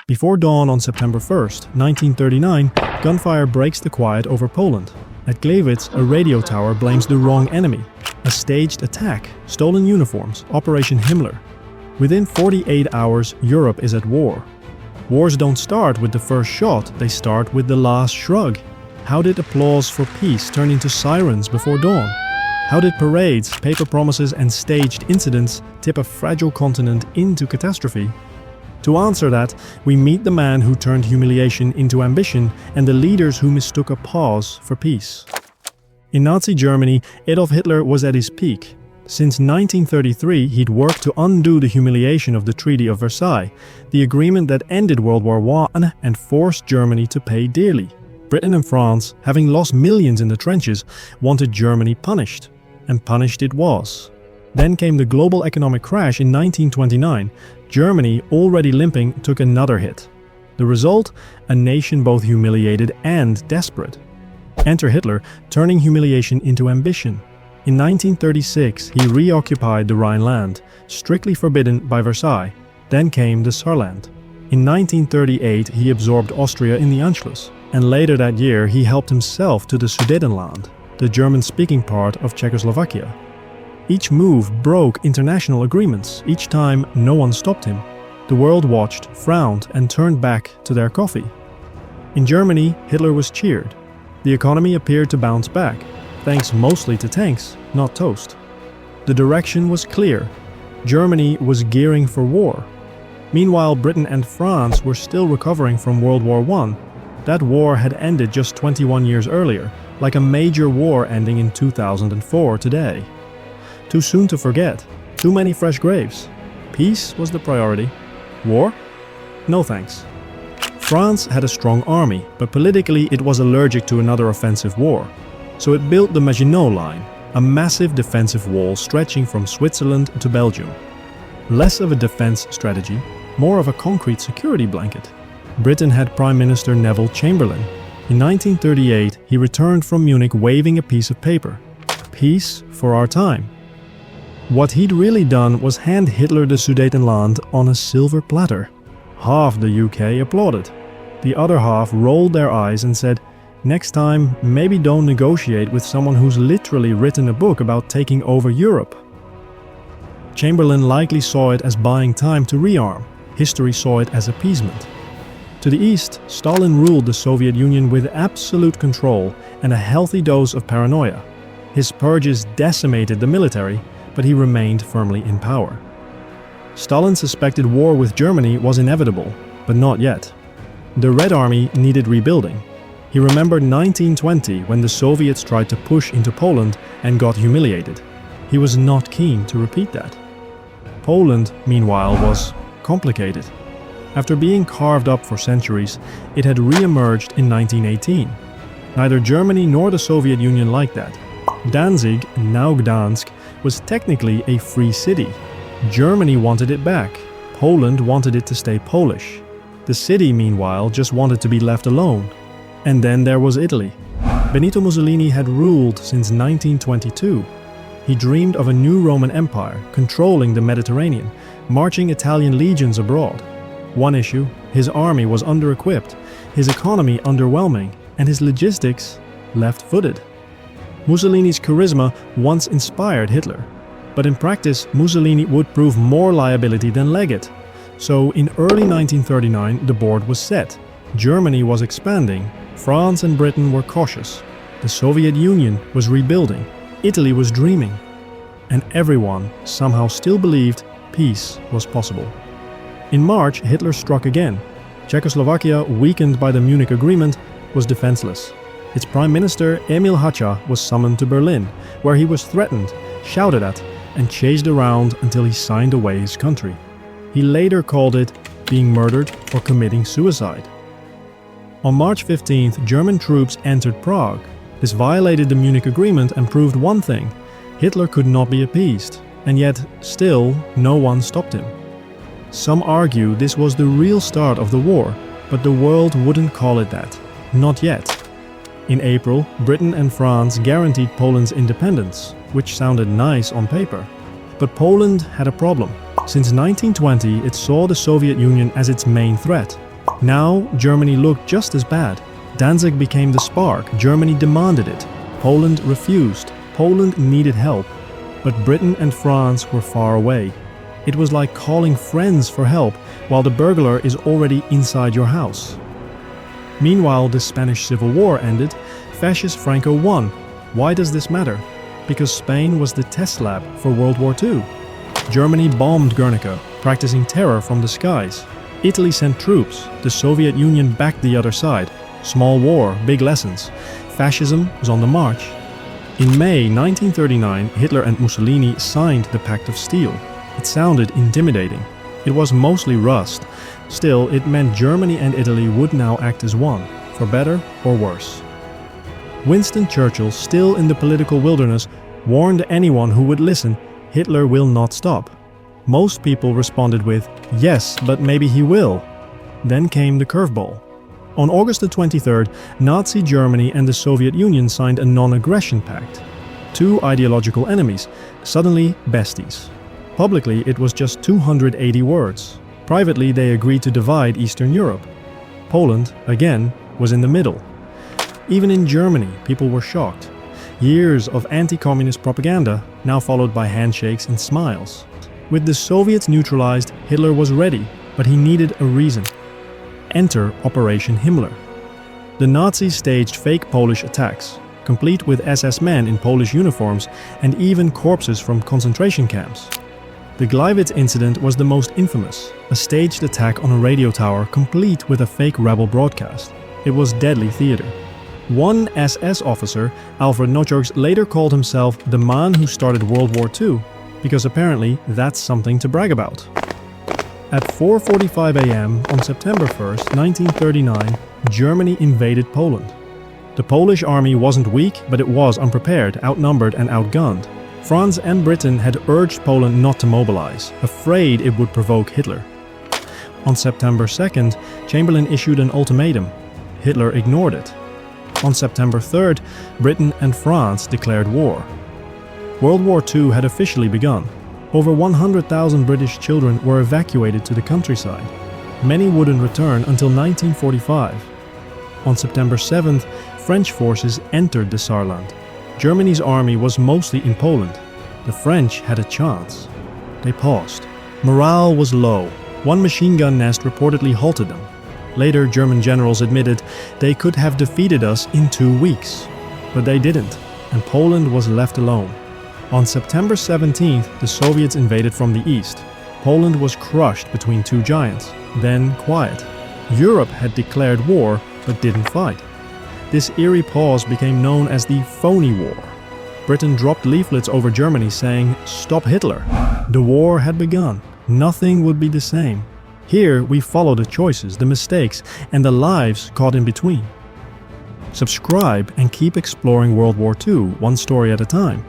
Before dawn on September 1st, 1939, gunfire breaks the quiet over Poland. At Gleiwitz, a radio tower blames the wrong enemy. A staged attack, stolen uniforms, Operation Himmler. Within 48 hours, Europe is at war. Wars don't start with the first shot, they start with the last shrug. How did applause for peace turn into sirens before dawn? How did parades, paper promises and staged incidents tip a fragile continent into catastrophe? To answer that, we meet the man who turned humiliation into ambition and the leaders who mistook a pause for peace. In Nazi Germany, Adolf Hitler was at his peak. Since 1933, he'd worked to undo the humiliation of the Treaty of Versailles, the agreement that ended World War I and forced Germany to pay dearly. Britain and France, having lost millions in the trenches, wanted Germany punished. And punished it was. Then came the global economic crash in 1929. Germany, already limping, took another hit. The result? A nation both humiliated and desperate. Enter Hitler, turning humiliation into ambition. In 1936, he reoccupied the Rhineland, strictly forbidden by Versailles. Then came the Saarland. In 1938, he absorbed Austria in the Anschluss. And later that year, he helped himself to the Sudetenland, the German-speaking part of Czechoslovakia. Each move broke international agreements. Each time, no one stopped him. The world watched, frowned, and turned back to their coffee. In Germany, Hitler was cheered. The economy appeared to bounce back, thanks mostly to tanks, not toast. The direction was clear. Germany was gearing for war. Meanwhile, Britain and France were still recovering from World War I. That war had ended just 21 years earlier, like a major war ending in 2004 today. Too soon to forget. Too many fresh graves. Peace was the priority. War? No thanks. France had a strong army, but politically it was allergic to another offensive war. So it built the Maginot Line, a massive defensive wall stretching from Switzerland to Belgium. Less of a defense strategy, more of a concrete security blanket. Britain had Prime Minister Neville Chamberlain. In 1938, he returned from Munich waving a piece of paper. Peace for our time. What he'd really done was hand Hitler the Sudetenland on a silver platter. Half the UK applauded. The other half rolled their eyes and said, "Next time, maybe don't negotiate with someone who's literally written a book about taking over Europe." Chamberlain likely saw it as buying time to rearm. History saw it as appeasement. To the east, Stalin ruled the Soviet Union with absolute control and a healthy dose of paranoia. His purges decimated the military, but he remained firmly in power. Stalin suspected war with Germany was inevitable, but not yet. The Red Army needed rebuilding. He remembered 1920 when the Soviets tried to push into Poland and got humiliated. He was not keen to repeat that. Poland, meanwhile, was complicated. After being carved up for centuries, it had re-emerged in 1918. Neither Germany nor the Soviet Union liked that. Danzig, now Gdansk, was technically a free city. Germany wanted it back. Poland wanted it to stay Polish. The city, meanwhile, just wanted to be left alone. And then there was Italy. Benito Mussolini had ruled since 1922. He dreamed of a new Roman Empire, controlling the Mediterranean, marching Italian legions abroad. One issue, his army was under-equipped, his economy underwhelming, and his logistics left-footed. Mussolini's charisma once inspired Hitler, but in practice Mussolini would prove more liability than legate. So in early 1939 the board was set. Germany was expanding, France and Britain were cautious, the Soviet Union was rebuilding, Italy was dreaming, and everyone somehow still believed peace was possible. In March, Hitler struck again. Czechoslovakia, weakened by the Munich Agreement, was defenseless. Its Prime Minister, Emil Hácha, was summoned to Berlin, where he was threatened, shouted at, and chased around until he signed away his country. He later called it being murdered or committing suicide. On March 15th, German troops entered Prague. This violated the Munich Agreement and proved one thing: Hitler could not be appeased, and yet, still, no one stopped him. Some argue this was the real start of the war, but the world wouldn't call it that. Not yet. In April, Britain and France guaranteed Poland's independence, which sounded nice on paper. But Poland had a problem. Since 1920, it saw the Soviet Union as its main threat. Now, Germany looked just as bad. Danzig became the spark. Germany demanded it. Poland refused. Poland needed help. But Britain and France were far away. It was like calling friends for help while the burglar is already inside your house. Meanwhile, the Spanish Civil War ended. Fascist Franco won. Why does this matter? Because Spain was the test lab for World War II. Germany bombed Guernica, practicing terror from the skies. Italy sent troops. The Soviet Union backed the other side. Small war, big lessons. Fascism was on the march. In May 1939, Hitler and Mussolini signed the Pact of Steel. It sounded intimidating. It was mostly rust. Still, it meant Germany and Italy would now act as one, for better or worse. Winston Churchill, still in the political wilderness, warned anyone who would listen, Hitler will not stop. Most people responded with, yes, but maybe he will. Then came the curveball. On August the 23rd, Nazi Germany and the Soviet Union signed a non-aggression pact. Two ideological enemies, suddenly besties. Publicly, it was just 280 words. Privately, they agreed to divide Eastern Europe. Poland, again, was in the middle. Even in Germany, people were shocked. Years of anti-communist propaganda, now followed by handshakes and smiles. With the Soviets neutralized, Hitler was ready, but he needed a reason. Enter Operation Himmler. The Nazis staged fake Polish attacks, complete with SS men in Polish uniforms and even corpses from concentration camps. The Gleiwitz incident was the most infamous, a staged attack on a radio tower complete with a fake rebel broadcast. It was deadly theater. One SS officer, Alfred Notjorgs, later called himself the man who started World War II, because apparently that's something to brag about. At 4:45 a.m. on September 1st, 1939, Germany invaded Poland. The Polish army wasn't weak, but it was unprepared, outnumbered and outgunned. France and Britain had urged Poland not to mobilize, afraid it would provoke Hitler. On September 2nd, Chamberlain issued an ultimatum. Hitler ignored it. On September 3rd, Britain and France declared war. World War II had officially begun. Over 100,000 British children were evacuated to the countryside. Many wouldn't return until 1945. On September 7th, French forces entered the Saarland. Germany's army was mostly in Poland. The French had a chance. They paused. Morale was low. One machine gun nest reportedly halted them. Later, German generals admitted they could have defeated us in 2 weeks. But they didn't, and Poland was left alone. On September 17th, the Soviets invaded from the east. Poland was crushed between two giants, then quiet. Europe had declared war, but didn't fight. This eerie pause became known as the phony war. Britain dropped leaflets over Germany saying, "Stop Hitler." The war had begun. Nothing would be the same. Here we follow the choices, the mistakes, and the lives caught in between. Subscribe and keep exploring World War II, one story at a time.